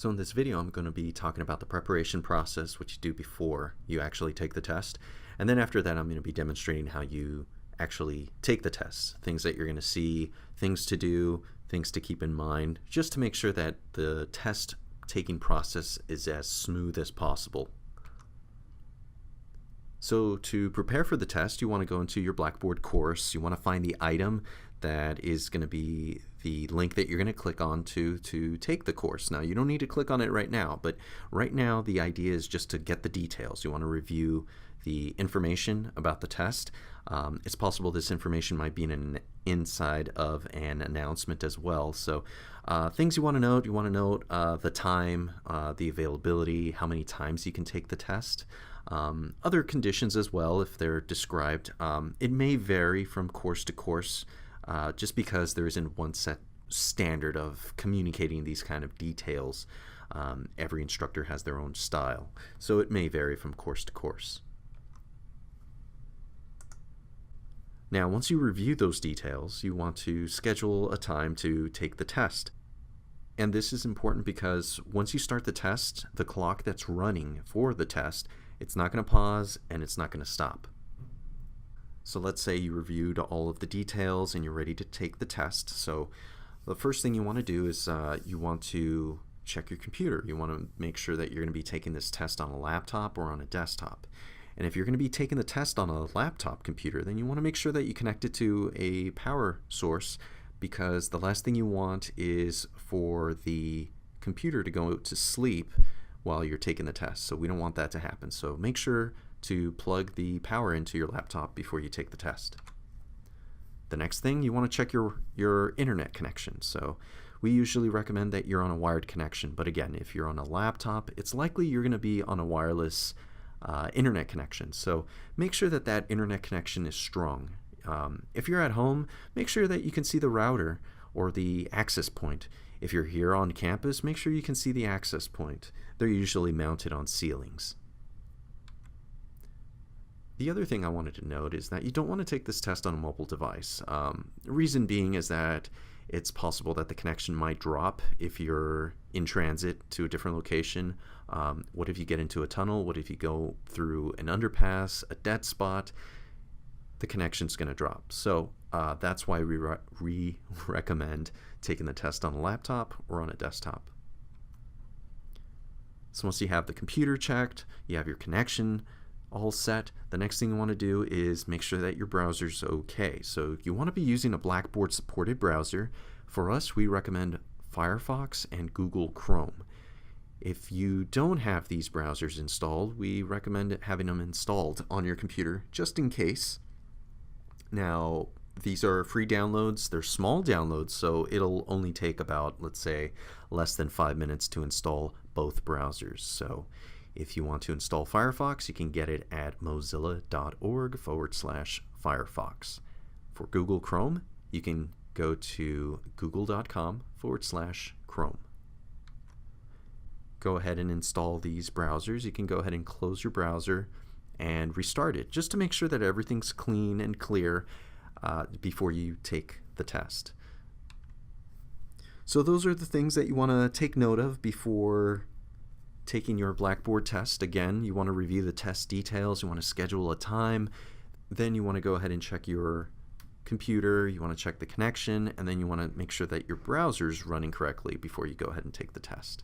So in this video, I'm going to be talking about the preparation process, which you do before you actually take the test. And then after that, I'm going to be demonstrating how you actually take the test, things that you're going to see, things to do, things to keep in mind, just to make sure that the test taking process is as smooth as possible. So to prepare for the test, you want to go into your Blackboard course. You want to find the item that is going to be the link that you're going to click on to take the course. Now, you don't need to click on it right now, but right now the idea is just to get the details. You want to review the information about the test. It's possible this information might be inside of an announcement as well. So things you want to note, the time, the availability, how many times you can take the test. Other conditions as well, if they're described. It may vary from course to course, just because there isn't one set standard of communicating these kind of details. Every instructor has their own style, so it may vary from course to course. Now, once you review those details, you want to schedule a time to take the test. And this is important because once you start the test, the clock that's running for the test, it's not going to pause and it's not going to stop. So let's say you reviewed all of the details and you're ready to take the test. So the first thing you want to do is you want to check your computer. You want to make sure that you're going to be taking this test on a laptop or on a desktop. And if you're going to be taking the test on a laptop computer, then you want to make sure that you connect it to a power source, because the last thing you want is for the computer to go to sleep while you're taking the test. So we don't want that to happen. So make sure to plug the power into your laptop before you take the test. The next thing, you want to check your internet connection. So we usually recommend that you're on a wired connection, but again, if you're on a laptop, it's likely you're going to be on a wireless internet connection. So make sure that that internet connection is strong. If you're at home, make sure that you can see the router or the access point. If you're here on campus, make sure you can see the access point. They're usually mounted on ceilings. The other thing I wanted to note is that you don't want to take this test on a mobile device. The reason being is that it's possible that the connection might drop if you're in transit to a different location. What if you get into a tunnel? What if you go through an underpass, a dead spot? The connection's going to drop. So that's why we recommend taking the test on a laptop or on a desktop. So once you have the computer checked, you have your connection all set, the next thing you want to do is make sure that your browser's okay. So you want to be using a Blackboard supported browser. For us, we recommend Firefox and Google Chrome. If you don't have these browsers installed, we recommend having them installed on your computer just in case. Now, these are free downloads. They're small downloads, so it'll only take about, let's say, less than 5 minutes to install both browsers. So if you want to install Firefox, you can get it at mozilla.org/Firefox. For Google Chrome, you can go to google.com/Chrome. Go ahead and install these browsers. You can go ahead and close your browser and restart it, just to make sure that everything's clean and clear before you take the test. So those are the things that you want to take note of before taking your Blackboard test. Again, you want to review the test details, you want to schedule a time, then you want to go ahead and check your computer, you want to check the connection, and then you want to make sure that your browser's running correctly before you go ahead and take the test.